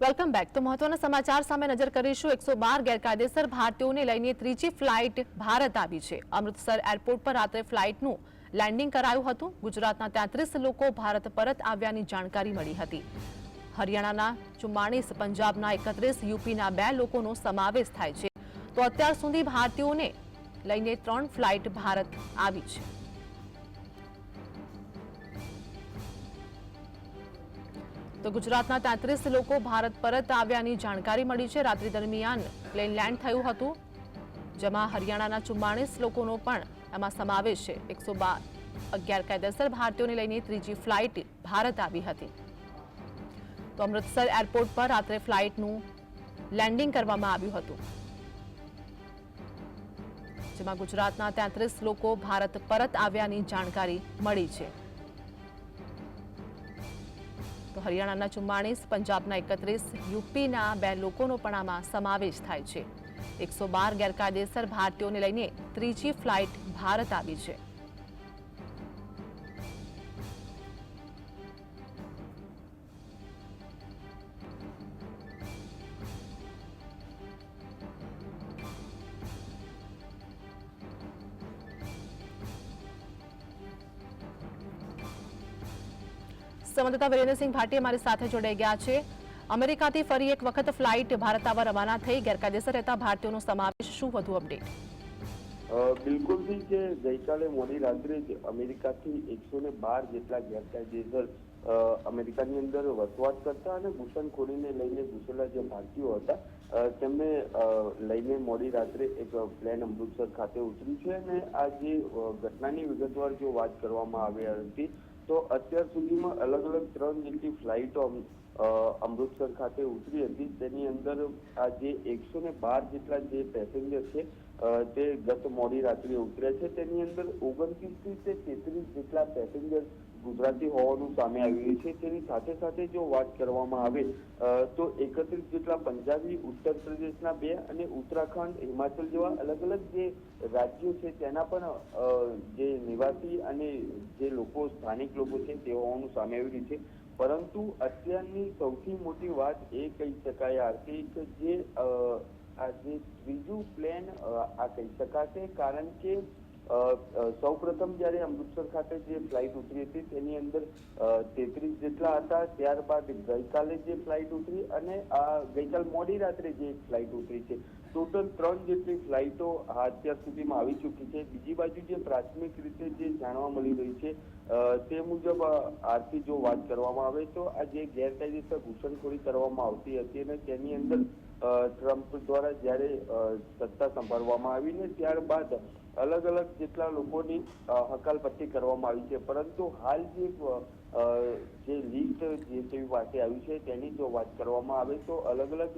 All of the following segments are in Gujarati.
Welcome back. તો મહત્વના સમાચાર સામે નજર કરીશું। 112 ગેરકાયદેસર ભારતીયોને લઈને ત્રીજી ફ્લાઇટ ભારત આવી છે। અમૃતસર એરપોર્ટ પર રાત્રે ફ્લાઇટનું લેન્ડિંગ કરાયું હતું। ગુજરાતના 33 લોકો ભારત પરત આવ્યાની જાણકારી મળી હતી। હરિયાણાના 44, પંજાબના 31, યુપીના 2 લોકોનો સમાવેશ થાય છે। તો અત્યાર સુધી ભારતીયોને લઈને 3 ફ્લાઇટ ભારત આવી છે। तो गुजरातना 33 लोग भारत परत आव्यानी जानकारी मળી છે। रात्रि दरमियान प्लेन लैंड થયું હતું, જેમાં હરિયાણાના 44 લોકોનો પણ એમાં સમાવેશ છે। 112 ગેરકાયદેસર ભારતીયોને લઈને ત્રીજી ફ્લાઇટ ભારત આવી હતી। તો અમૃતસર એરપોર્ટ પર રાત્રે ફ્લાઇટનું લેન્ડિંગ કરવામાં આવ્યું હતું, જેમાં ગુજરાતના 33 લોકો ભારત પરત આવ્યાની जानकारी મળી છે। तो हरियाणाना 44, पंजाबना 31, यूपीना 2 लोकोनो पण आमां समावेश थाय छे। 112 गैरकायदेसर भारतीयोने लईने त्रीजी फ्लाइट भारत आवी छे। संवाददाता वीरेंद्र सिंह भाटी हमारे साथ जोड़ाई गया है। अमेरिका थी फरी एक वखत फ्लाइट भारत आवा रवाना थई। गैरकायदेसर रहता भारतीयों समावेश शुं वधु अपडेट? बिल्कुल थी के गईकाले मोडी रात्रे अमेरिका थी 112 जेटला गैरकायदेसर अमेरिकानी अंदर वसवाट करता अने घूसणखोरीने लईने घुसेला जे भारतीयो हता तेमने लईने मोडी रात्रे एक प्लेन अमृतसर खाते उतरी छे अने आ जे घटनानी विगतवार जो वात करवामां आवी हती तो अत्यार सुधीमां अलग अलग 3 जेटली फ्लाइटो अमृतसर खाते उतरी हती। तेनी अंदर आ जे 112 जेटला जे पेसेंजर छे ते गत मोडी रात्रे उतर्या छे। तेनी अंदर 29 થી 33 જેટલા પેસેન્જર ગુજરાતી હોવાનું સામે આવ્યું છે। તેની સાથે સાથે જો વાત કરવામાં આવે તો 31 જેટલા પંજાબી, ઉત્તર પ્રદેશના 2 અને ઉત્તરાખંડ, હિમાચલ જેવા અલગ અલગ જે રાજ્યો છે તેના પણ જે નિવાસી અને જે લોકો સ્થાનિક લોકો છે તે હોવાનું સામે આવ્યું છે। પરંતુ અત્યારની સૌથી મોટી વાત એ કહી શકાય આર્થિક જે આ જે ત્રીજું પ્લેન આ કહી શકાશે, કારણ કે સૌપ્રથમ જ્યારે અમૃતસર ખાતે જે ફ્લાઇટ ઉતરી હતી તેની અંદર 33 જેટલા હતા। ત્યારબાદ ગઈકાલે જે ફ્લાઇટ ઉતરી અને આ ગઈકાલ મોડી રાત્રે જે ફ્લાઇટ ઉતરી છે, ટોટલ 3 જેટલી ફ્લાઇટો અત્યાર સુધીમાં આવી ચૂકી છે। બીજી બાજુ જે પ્રાથમિક રીતે જે જાણવા મળી રહી છે તે મુજબ આરથી જો વાત કરવામાં આવે તો આ જે ગેરકાયદેસર ઘૂસણખોરી કરવામાં આવતી હતી અને તેની અંદર ટ્રમ્પ દ્વારા જ્યારે સત્તા સંભાળવામાં આવી ને ત્યારબાદ अलग अलग જેટલા લોકોની હકાલપટ્ટી કરવામાં આવી છે। પરંતુ હાલ જે લિસ્ટ જે તેવી પાસે આવી છે તેની જો વાત કરવામાં આવે તો અલગ અલગ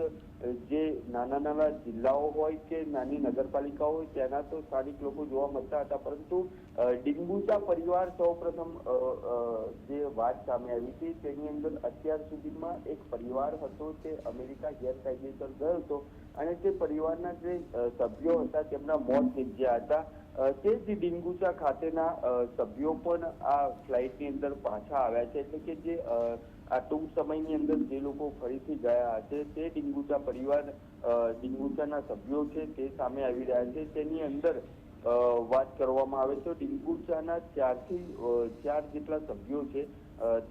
જે નાના નાના જિલ્લાઓ હોય કે નાની નગરપાલિકાઓ હોય તેના તો સ્થાનિક લોકો જોવા મળતા હતા, પરંતુ ડિંગુચા પરિવાર સૌપ્રથમ જે વાત સામે આવી હતી તેની અંદર અત્યાર સુધીમાં એક પરિવાર હતો તે અમેરિકા ગેરકાયદેસર ગયો હતો અને તે પરિવારના જે સભ્યો હતા તેમના મોત નીપજ્યા હતા। તે જ ડિંગુચા ખાતેના સભ્યો પણ આ ફ્લાઇટની અંદર પાછા આવ્યા છે। એટલે કે જે આ ટૂંક સમયની અંદર જે લોકો ફરીથી ગયા હશે તે ડિંગુચા પરિવાર ડિંગુચાના સભ્યો છે તે સામે આવી રહ્યા છે। તેની અંદર વાત કરવામાં આવે તો ડિંગુચાના 4 થી 4 જેટલા સભ્યો છે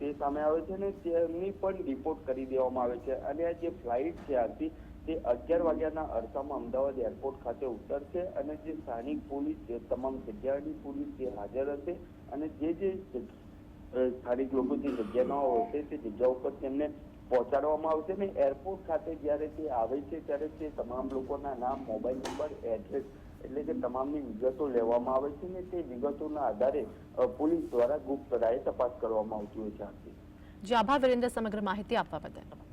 તે સામે આવે છે અને તેમની પણ રિપોર્ટ કરી દેવામાં આવે છે। અને આ જે ફ્લાઇટ છે આથી તે 11 વાગ્યાના અરસામાં અમદાવાદ એરપોર્ટ ખાતે ઉતરશે અને જે સ્થાનિક પોલીસ તમામ જગ્યાની પોલીસ જે હાજર હશે અને જે સ્થાનિક લોકો જે જગ્યાના હશે તે જગ્યા ઉપર તેમને પહોંચાડવામાં આવશે અને એરપોર્ટ ખાતે જ્યારે તે આવે છે ત્યારે તે તમામ લોકોના નામ, મોબાઈલ નંબર, એડ્રેસ એટલે કે તમામની વિગતો લેવામાં આવે છે અને તે વિગતોના આધારે પોલીસ દ્વારા ગુપ્ત રાયે તપાસ કરવામાં આવતી હોય છે। જી આભાર વીરેન્દ્ર, સમગ્ર માહિતી આપવા બદલ।